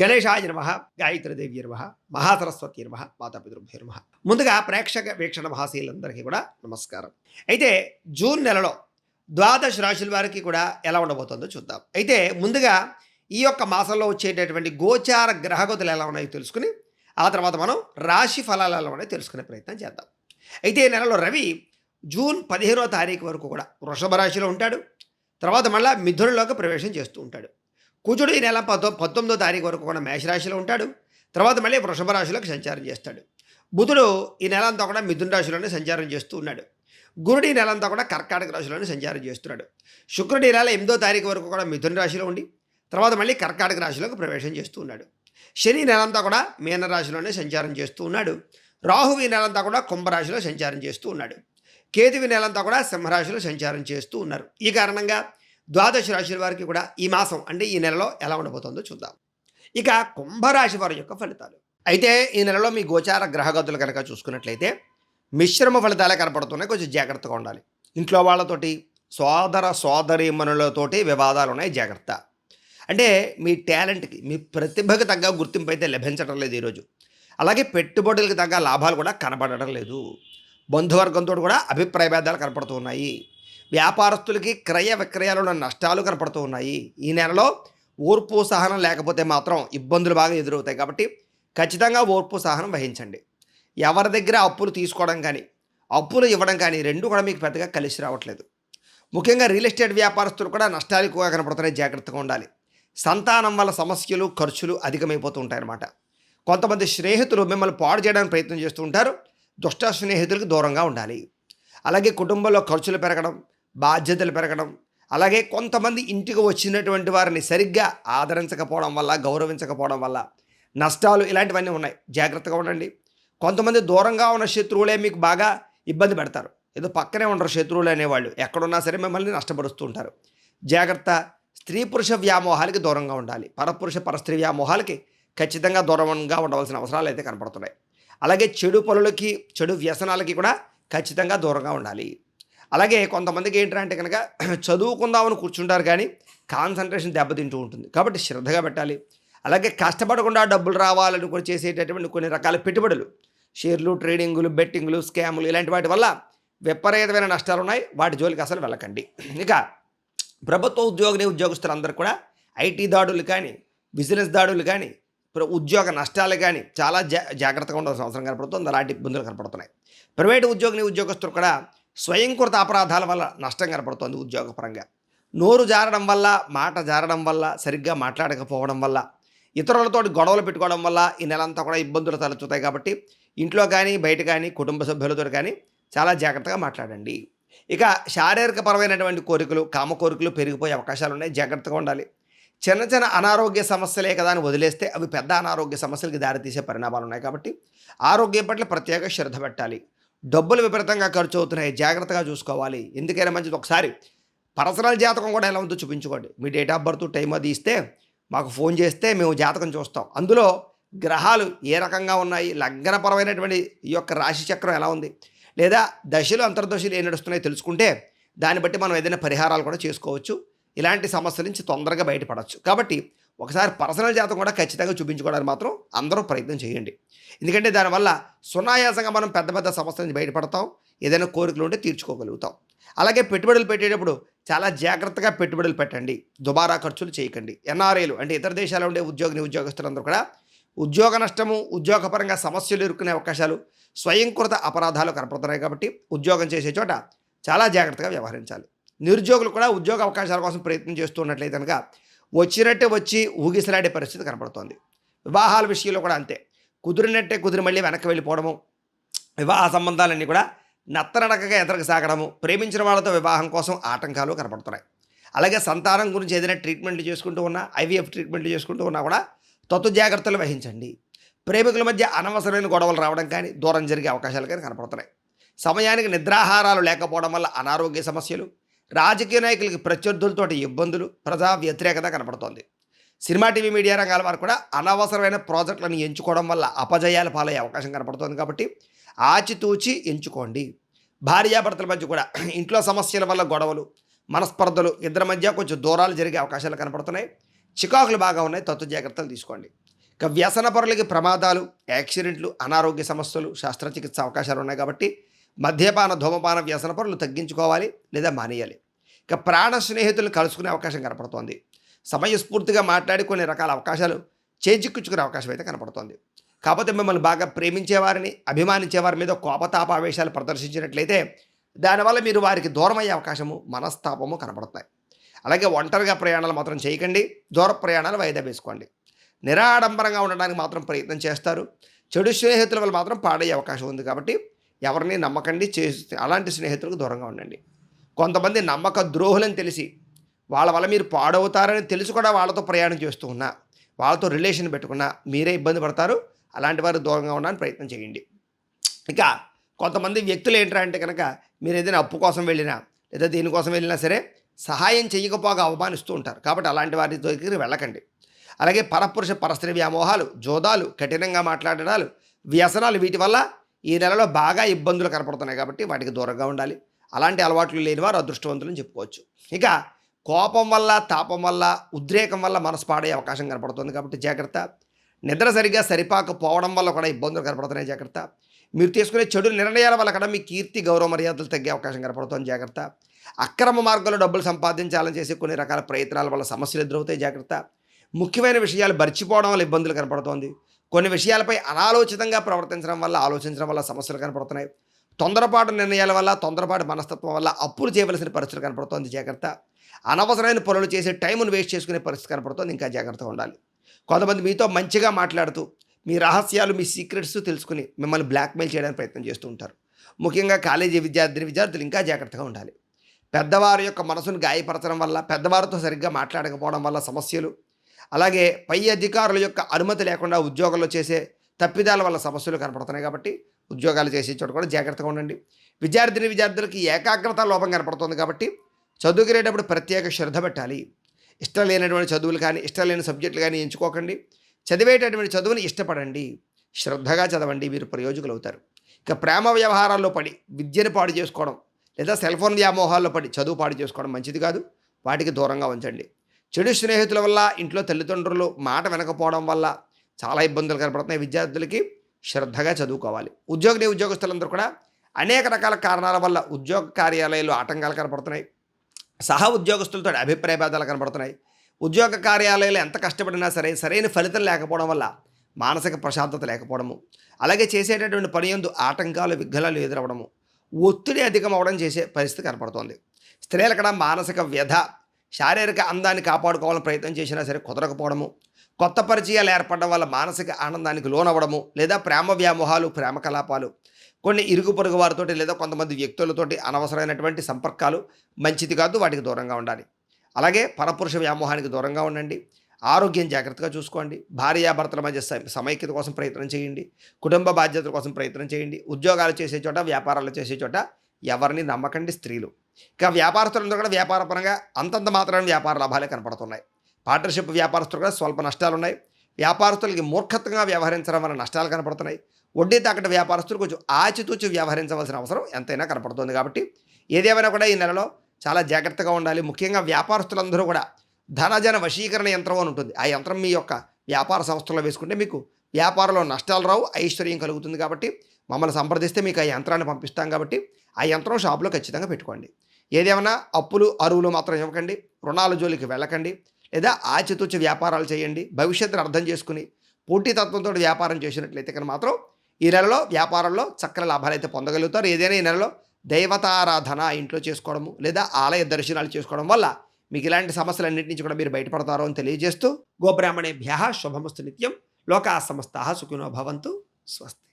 గణేశాయ నమః, గాయత్రీదేవి నమః, మహాసరస్వతి నమః, మాతాపితృభ్యో నమః. ముందుగా ప్రేక్షక వీక్షణ మహాశీలందరికీ కూడా నమస్కారం. అయితే జూన్ నెలలో ద్వాదశ రాశుల వారికి కూడా ఎలా ఉండబోతుందో చూద్దాం. అయితే ముందుగా ఈ యొక్క మాసంలో వచ్చేటటువంటి గోచార గ్రహగతులు ఎలా ఉన్నాయో తెలుసుకుని ఆ తర్వాత మనం రాశి ఫలాలు ఎలా ఉన్నాయో తెలుసుకునే ప్రయత్నం చేద్దాం. అయితే ఈ నెలలో రవి జూన్ 15వ తారీఖు వరకు కూడా వృషభ రాశిలో ఉంటాడు. తర్వాత మళ్ళీ మిథునంలోకి ప్రవేశం చేస్తూ ఉంటాడు. కుజుడు ఈ నెల 19వ తారీఖు వరకు కూడా మేషరాశిలో ఉంటాడు. తర్వాత మళ్ళీ వృషభ రాశిలోకి సంచారం చేస్తాడు. బుధుడు ఈ నెల అంతా కూడా మిథున రాశిలోనే సంచారం చేస్తూ ఉన్నాడు. గురుడు ఈ నెల అంతా కూడా కర్కాటక రాశిలోనే సంచారం చేస్తున్నాడు. శుక్రుడు ఈ నెల 8వ తారీఖు వరకు కూడా మిథున రాశిలో ఉండి తర్వాత మళ్ళీ కర్కాటక రాశిలోకి ప్రవేశం చేస్తూ ఉన్నాడు. శని నెలంతా కూడా మీన రాశిలోనే సంచారం చేస్తూ ఉన్నాడు. రాహువు ఈ నెలంతా కూడా కుంభరాశిలో సంచారం చేస్తూ ఉన్నాడు. కేతువు నెలంతా కూడా సింహరాశిలో సంచారం చేస్తూ ఉన్నారు. ఈ కారణంగా ద్వాదశ రాశుల వారికి కూడా ఈ మాసం అంటే ఈ నెలలో ఎలా ఉండబోతుందో చూద్దాం. ఇక కుంభరాశి వారి యొక్క ఫలితాలు. అయితే ఈ నెలలో మీ గోచార గ్రహగతులు కనుక చూసుకున్నట్లయితే మిశ్రమ ఫలితాలే కనపడుతున్నాయి. కొంచెం జాగ్రత్తగా ఉండాలి. ఇంట్లో వాళ్ళతోటి సోదర సోదరీమణులతోటి వివాదాలు ఉన్నాయి, జాగ్రత్త. అంటే మీ టాలెంట్కి మీ ప్రతిభకు తగ్గ గుర్తింపు అయితే లభించడం లేదు ఈరోజు. అలాగే పెట్టుబడులకు తగ్గ లాభాలు కూడా కనబడడం లేదు. బంధువర్గంతో కూడా అభిప్రాయ భేదాలు కనపడుతూ ఉన్నాయి. వ్యాపారస్తులకి క్రయ విక్రయాలలో నష్టాలు కనపడుతూ ఉన్నాయి. ఈ నెలలో ఓర్పు సహనం లేకపోతే మాత్రం ఇబ్బందులు బాగా ఎదురవుతాయి. కాబట్టి ఖచ్చితంగా ఓర్పు సహనం వహించండి. ఎవరి దగ్గర అప్పులు తీసుకోవడం కానీ అప్పులు ఇవ్వడం కానీ రెండు కూడా మీకు పెద్దగా కలిసి రావట్లేదు. ముఖ్యంగా రియల్ ఎస్టేట్ వ్యాపారస్తులు కూడా నష్టాలు ఎక్కువగా కనపడుతున్నాయి, జాగ్రత్తగా ఉండాలి. సంతానం వల్ల సమస్యలు ఖర్చులు అధికమైపోతూ ఉంటాయన్నమాట. కొంతమంది స్నేహితులు మిమ్మల్ని పాడు చేయడానికి ప్రయత్నం చేస్తూ ఉంటారు. దుష్ట స్నేహితులకు దూరంగా ఉండాలి. అలాగే కుటుంబంలో ఖర్చులు పెరగడం, బాధ్యతలు పెరగడం, అలాగే కొంతమంది ఇంటికి వచ్చినటువంటి వారిని సరిగ్గా ఆదరించకపోవడం వల్ల, గౌరవించకపోవడం వల్ల నష్టాలు ఇలాంటివన్నీ ఉన్నాయి, జాగ్రత్తగా ఉండండి. కొంతమంది దూరంగా ఉన్న శత్రువులే మీకు బాగా ఇబ్బంది పెడతారు. ఏదో పక్కనే ఉండరు శత్రువులు అనేవాళ్ళు, ఎక్కడున్నా సరే మిమ్మల్ని నష్టపరుస్తూ ఉంటారు. జాగ్రత్త. స్త్రీ పురుష వ్యామోహాలకి దూరంగా ఉండాలి. పరపురుష పరస్త్రీ వ్యామోహాలకి ఖచ్చితంగా దూరంగా ఉండవలసిన అవసరాలు అయితే కనపడుతున్నాయి. అలాగే చెడు పనులకి చెడు వ్యసనాలకి కూడా ఖచ్చితంగా దూరంగా ఉండాలి. అలాగే కొంతమందికి ఏంటంటే కనుక చదువుకుందామని కూర్చుంటారు కానీ కాన్సన్ట్రేషన్ దెబ్బతింటూ ఉంటుంది. కాబట్టి శ్రద్ధగా పెట్టాలి. అలాగే కష్టపడకుండా డబ్బులు రావాలని కూడా చేసేటటువంటి కొన్ని రకాల పెట్టుబడులు, షేర్లు, ట్రేడింగులు, బెట్టింగులు, స్కాములు ఇలాంటి వాటి వల్ల విపరీతమైన నష్టాలు ఉన్నాయి. వాటి జోలికి అసలు వెళ్ళకండి. ఇక ప్రభుత్వ ఉద్యోగస్తులందరూ కూడా ఐటీ దాడులు కానీ బిజినెస్ దాడులు కానీ ఉద్యోగ నష్టాలు కానీ చాలా జాగ్రత్తగా ఉండాల్సిన అవసరం కనపడుతుంది. అలాంటి ఇబ్బందులు కనపడుతున్నాయి. ప్రైవేటు ఉద్యోగస్తులు కూడా స్వయంకృత అపరాధాల వల్ల నష్టం కనపడుతుంది. ఉద్యోగపరంగా నోరు జారడం వల్ల, మాట జారడం వల్ల, సరిగ్గా మాట్లాడకపోవడం వల్ల, ఇతరులతో గొడవలు పెట్టుకోవడం వల్ల ఈ నెలంతా కూడా ఇబ్బందులు తలెత్తుతాయి. కాబట్టి ఇంట్లో కానీ బయట కానీ కుటుంబ సభ్యులతో కానీ చాలా జాగ్రత్తగా మాట్లాడండి. ఇక శారీరకపరమైనటువంటి కోరికలు, కామ కోరికలు పెరిగిపోయే అవకాశాలు ఉన్నాయి, జాగ్రత్తగా ఉండాలి. చిన్న చిన్న అనారోగ్య సమస్యలే కదా అని వదిలేస్తే అవి పెద్ద అనారోగ్య సమస్యలకి దారితీసే పరిణామాలు ఉన్నాయి. కాబట్టి ఆరోగ్యం పట్ల ప్రత్యేక శ్రద్ధ పెట్టాలి. డబ్బులు విపరీతంగా ఖర్చు అవుతున్నాయి, జాగ్రత్తగా చూసుకోవాలి. ఎందుకైనా మంచిది ఒకసారి పర్సనల్ జాతకం కూడా ఎలా ఉందో చూపించుకోండి. మీ డేట్ ఆఫ్ బర్త్ టైం అది ఇస్తే మాకు ఫోన్ చేస్తే మేము జాతకం చూస్తాం. అందులో గ్రహాలు ఏ రకంగా ఉన్నాయి, లగ్నపరమైనటువంటి ఈ యొక్క రాశి చక్రం ఎలా ఉంది, లేదా దశలు అంతర్దశలు ఏ నడుస్తున్నాయో తెలుసుకుంటే దాన్ని బట్టి మనం ఏదైనా పరిహారాలు కూడా చేసుకోవచ్చు. ఇలాంటి సమస్యల నుంచి తొందరగా బయటపడవచ్చు. కాబట్టి ఒకసారి పర్సనల్ జాతకం కూడా ఖచ్చితంగా చూపించుకోవడానికి మాత్రం అందరూ ప్రయత్నం చేయండి. ఎందుకంటే దానివల్ల సునాయాసంగా మనం పెద్ద పెద్ద సమస్యల నుంచి బయటపడతాం, ఏదైనా కోరికలు ఉంటే తీర్చుకోగలుగుతాం. అలాగే పెట్టుబడులు పెట్టేటప్పుడు చాలా జాగ్రత్తగా పెట్టుబడులు పెట్టండి, దుబారా ఖర్చులు చేయకండి. ఎన్ఆర్ఐలు అంటే ఇతర దేశాల్లో ఉండే ఉద్యోగస్తులందరూ కూడా ఉద్యోగ నష్టము, ఉద్యోగపరంగా సమస్యలు ఎదుర్కొనే అవకాశాలు, స్వయంకృత అపరాధాలు కనపడుతున్నాయి. కాబట్టి ఉద్యోగం చేసే చోట చాలా జాగ్రత్తగా వ్యవహరించాలి. నిరుద్యోగులు కూడా ఉద్యోగ అవకాశాల కోసం ప్రయత్నం చేస్తున్నట్లయితే కనుక వచ్చినట్టే వచ్చి ఊగిసలాడే పరిస్థితి కనపడుతోంది. వివాహాల విషయంలో కూడా అంతే. కుదిరినట్టే కుదిరి మళ్ళీ వెనక్కి వెళ్ళిపోవడము, వివాహ సంబంధాలన్నీ కూడా నత్తనడకగా ఎదరకు సాగడము, ప్రేమించిన వాళ్ళతో వివాహం కోసం ఆటంకాలు కనపడుతున్నాయి. అలాగే సంతానం గురించి ఏదైనా ట్రీట్మెంట్లు చేసుకుంటూ ఉన్నా, ఐవీఎఫ్ ట్రీట్మెంట్లు చేసుకుంటూ ఉన్నా కూడా తత్తు జాగ్రత్తలు వహించండి. ప్రేమికుల మధ్య అనవసరమైన గొడవలు రావడం కానీ దూరం జరిగే అవకాశాలు కానీ కనపడుతున్నాయి. సమయానికి నిద్రాహారాలు లేకపోవడం వల్ల అనారోగ్య సమస్యలు, రాజకీయ నాయకులకి ప్రత్యర్థులతోటి ఇబ్బందులు, ప్రజా వ్యతిరేకత కనపడుతోంది. సినిమా టీవీ మీడియా రంగాల వారు కూడా అనవసరమైన ప్రాజెక్టులను ఎంచుకోవడం వల్ల అపజయాలు పాలయ్యే అవకాశం కనపడుతోంది. కాబట్టి ఆచితూచి ఎంచుకోండి. భార్యాభర్తల మధ్య కూడా ఇంట్లో సమస్యల వల్ల గొడవలు, మనస్పర్ధలు, ఇద్దరి మధ్య కొంచెం దూరాలు జరిగే అవకాశాలు కనపడుతున్నాయి. చికాకులు బాగా ఉన్నాయి, తత్తు జాగ్రత్తలు తీసుకోండి. ఇక వ్యసన పరులకి ప్రమాదాలు, యాక్సిడెంట్లు, అనారోగ్య సమస్యలు, శస్త్రచికిత్స అవకాశాలు ఉన్నాయి కాబట్టి మద్యపాన, ధూమపాన వ్యసన పరులు తగ్గించుకోవాలి లేదా మానేయాలి. ఇక ప్రాణ స్నేహితులను కలుసుకునే అవకాశం కనపడుతోంది. సమయస్ఫూర్తిగా మాట్లాడి కొన్ని రకాల అవకాశాలు చేజిక్కించుకునే అవకాశం అయితే కనపడుతోంది. కాకపోతే మిమ్మల్ని బాగా ప్రేమించేవారిని, అభిమానించేవారి మీద కోపతాపావేశాలు ప్రదర్శించినట్లయితే దానివల్ల మీరు వారికి దూరం అయ్యే అవకాశము, మనస్తాపము కనపడుతున్నాయి. అలాగే ఒంటరిగా ప్రయాణాలు మాత్రం చేయకండి. దూర ప్రయాణాలు వాయిదా వేసుకోండి. నిరాడంబరంగా ఉండడానికి మాత్రం ప్రయత్నం చేస్తారు. చెడు స్నేహితుల వల్ల మాత్రం పాడయ్యే అవకాశం ఉంది కాబట్టి ఎవరిని నమ్మకండి. అలాంటి స్నేహితులకు దూరంగా ఉండండి. కొంతమంది నమ్మక ద్రోహులని తెలిసి వాళ్ళ వల్ల మీరు పాడవుతారని తెలిసి కూడా వాళ్ళతో ప్రయాణం చేస్తూ ఉన్నా, వాళ్ళతో రిలేషన్ పెట్టుకున్నా మీరే ఇబ్బంది పడతారు. అలాంటి వారు దూరంగా ఉండడానికి ప్రయత్నం చేయండి. ఇక కొంతమంది వ్యక్తులు ఏంట్రా అంటే కనుక మీరు ఏదైనా అప్పు కోసం వెళ్ళినా లేదా దేనికోసం వెళ్ళినా సరే సహాయం చేయకపోగా అవమానిస్తూ ఉంటారు. కాబట్టి అలాంటి వారి దగ్గరికి వెళ్ళకండి. అలాగే పరపురుష పరస్త్రీ వ్యామోహాలు, జోదాలు, కఠినంగా మాట్లాడడాలు, వ్యసనాలు వీటి వల్ల ఈ నెలలో బాగా ఇబ్బందులు కనపడుతున్నాయి కాబట్టి వాటికి దూరంగా ఉండాలి. అలాంటి అలవాట్లు లేని వారు అదృష్టవంతులని చెప్పుకోవచ్చు. ఇక కోపం వల్ల, తాపం వల్ల, ఉద్రేకం వల్ల మనసు పాడే అవకాశం కనపడుతుంది కాబట్టి జాగ్రత్త. నిద్ర సరిగ్గా సరిపాకపోవడం వల్ల కూడా ఇబ్బందులు కనపడుతున్నాయి, జాగ్రత్త. మీరు తీసుకునే చెడు నిర్ణయాల వల్ల కూడా మీ కీర్తి, గౌరవ మర్యాదలు తగ్గే అవకాశం కనపడుతుంది, జాగ్రత్త. అక్రమ మార్గంలో డబ్బులు సంపాదించాలని చేసే కొన్ని రకాల ప్రయత్నాల వల్ల సమస్యలు ఎదురవుతాయి, జాగ్రత్త. ముఖ్యమైన విషయాలు మర్చిపోవడం వల్ల ఇబ్బందులు కనపడుతోంది. కొన్ని విషయాలపై అనాలోచితంగా ప్రవర్తించడం వల్ల, ఆలోచించడం వల్ల సమస్యలు కనపడుతున్నాయి. తొందరపాటు నిర్ణయాల వల్ల, తొందరపాటు మనస్తత్వం వల్ల అప్పులు చేయవలసిన పరిస్థితి కనపడుతోంది, జాగ్రత్త. అనవసరమైన పనులు చేసే టైంను వేస్ట్ చేసుకునే పరిస్థితి కనపడుతోంది, ఇంకా జాగ్రత్తగా ఉండాలి. కొంతమంది మీతో మంచిగా మాట్లాడుతూ మీ రహస్యాలు, మీ సీక్రెట్స్ తెలుసుకుని మిమ్మల్ని బ్లాక్మెయిల్ చేయడానికి ప్రయత్నం చేస్తూ ఉంటారు. ముఖ్యంగా కాలేజీ విద్యార్థులు ఇంకా జాగ్రత్తగా ఉండాలి. పెద్దవారి యొక్క మనసును గాయపరచడం వల్ల, పెద్దవారితో సరిగ్గా మాట్లాడకపోవడం వల్ల సమస్యలు, అలాగే పై అధికారుల యొక్క అనుమతి లేకుండా ఉద్యోగాల్లో చేసే తప్పిదాల వల్ల సమస్యలు కనపడుతున్నాయి కాబట్టి ఉద్యోగాలు చేసే చోట కూడా జాగ్రత్తగా ఉండండి. విద్యార్థులకి ఏకాగ్రత లోపం కనపడుతుంది కాబట్టి చదువుకునేటప్పుడు ప్రత్యేక శ్రద్ధ పెట్టాలి. ఇష్టం లేనటువంటి చదువులు కానీ, ఇష్టం లేని సబ్జెక్టులు కానీ ఎంచుకోకండి. చదివేటటువంటి చదువుని ఇష్టపడండి, శ్రద్ధగా చదవండి, మీరు ప్రయోజకులు అవుతారు. ఇక ప్రేమ వ్యవహారాల్లో పడి విద్యను పాడు చేసుకోవడం లేదా సెల్ ఫోన్ వ్యామోహాల్లో పడి చదువు పాడు చేసుకోవడం మంచిది కాదు. వాటికి దూరంగా ఉంచండి. చెడు స్నేహితుల వల్ల, ఇంట్లో తల్లిదండ్రులు మాట వినకపోవడం వల్ల చాలా ఇబ్బందులు కనపడుతున్నాయి. విద్యార్థులకి శ్రద్ధగా చదువుకోవాలి. ఉద్యోగస్తులందరూ కూడా అనేక రకాల కారణాల వల్ల ఉద్యోగ కార్యాలయాల్లో ఆటంకాలు కనపడుతున్నాయి. సహా ఉద్యోగస్తులతో అభిప్రాయ భేదాలు కనపడుతున్నాయి. ఉద్యోగ కార్యాలయాలు ఎంత కష్టపడినా సరే సరైన ఫలితం లేకపోవడం వల్ల మానసిక ప్రశాంతత లేకపోవడము, అలాగే చేసేటటువంటి పని యందు ఆటంకాలు, విఘ్నాలు ఎదురవ్వడము, ఒత్తిడి అధికం అవ్వడం చేసే పరిస్థితి కనపడుతోంది. స్త్రీలకడ మానసిక వ్యధ, శారీరక అందాన్ని కాపాడుకోవాలని ప్రయత్నం చేసినా సరే కుదరకపోవడము, కొత్త పరిచయాలు ఏర్పడడం వల్ల మానసిక ఆనందానికి లోనవ్వడము, లేదా ప్రేమ వ్యామోహాలు, ప్రేమ కలాపాలు, కొన్ని ఇరుగు పొరుగు వారితోటి లేదా కొంతమంది వ్యక్తులతోటి అనవసరమైనటువంటి సంపర్కాలు మంచిది కాదు, వాటికి దూరంగా ఉండాలి. అలాగే పరపురుష వ్యామోహానికి దూరంగా ఉండండి. ఆరోగ్యం జాగ్రత్తగా చూసుకోండి. భార్యాభర్తల మధ్య సమైక్యత కోసం ప్రయత్నం చేయండి. కుటుంబ బాధ్యతల కోసం ప్రయత్నం చేయండి. ఉద్యోగాలు చేసే చోట, వ్యాపారాలు చేసే చోట ఎవరిని నమ్మకండి స్త్రీలు. ఇక వ్యాపారస్తులందరూ కూడా వ్యాపారపరంగా అంతంత మాత్రమే వ్యాపార లాభాలే కనపడుతున్నాయి. పార్ట్నర్షిప్ వ్యాపారస్తులు కూడా స్వల్ప నష్టాలు ఉన్నాయి. వ్యాపారస్తులకి మూర్ఖత్వంగా వ్యవహరించడం వల్ల నష్టాలు కనపడుతున్నాయి. వడ్డీ తాకట్టు వ్యాపారస్తులు కొంచెం ఆచితూచి వ్యవహరించవలసిన అవసరం ఎంతైనా కనపడుతుంది. కాబట్టి ఏదేమైనా కూడా ఈ నెలలో చాలా జాగ్రత్తగా ఉండాలి. ముఖ్యంగా వ్యాపారస్తులందరూ కూడా ధనజన వశీకరణ యంత్రం అని ఉంటుంది. ఆ యంత్రం మీ యొక్క వ్యాపార సంస్థలో వేసుకుంటే మీకు వ్యాపారంలో నష్టాలు రావు, ఐశ్వర్యం కలుగుతుంది. కాబట్టి మమ్మల్ని సంప్రదిస్తే మీకు ఆ యంత్రాన్ని పంపిస్తాం. కాబట్టి ఆ యంత్రం షాపులో ఖచ్చితంగా పెట్టుకోండి. ఏదేమైనా అప్పులు, అరువులు మాత్రం ఇవ్వకండి. రుణాల జోలికి వెళ్ళకండి. లేదా ఆచితూచి వ్యాపారాలు చేయండి. భవిష్యత్తును అర్థం చేసుకుని పోటీతత్వంతో వ్యాపారం చేసినట్లయితే కనుక మాత్రం ఈ నెలలో వ్యాపారంలో చక్కని లాభాలు అయితే పొందగలుగుతారు. ఏదైనా ఈ నెలలో దైవతారాధన ఇంట్లో చేసుకోవడము లేదా ఆలయ దర్శనాలు చేసుకోవడం వల్ల మీకు ఇలాంటి సమస్యలన్నింటి నుంచి కూడా మీరు బయటపడతారో అని తెలియజేస్తూ, గోబ్రాహ్మణేభ్యః శుభమస్తు నిత్యం. లోకా సమస్తాః సుఖినో భవంతు. స్వస్తి.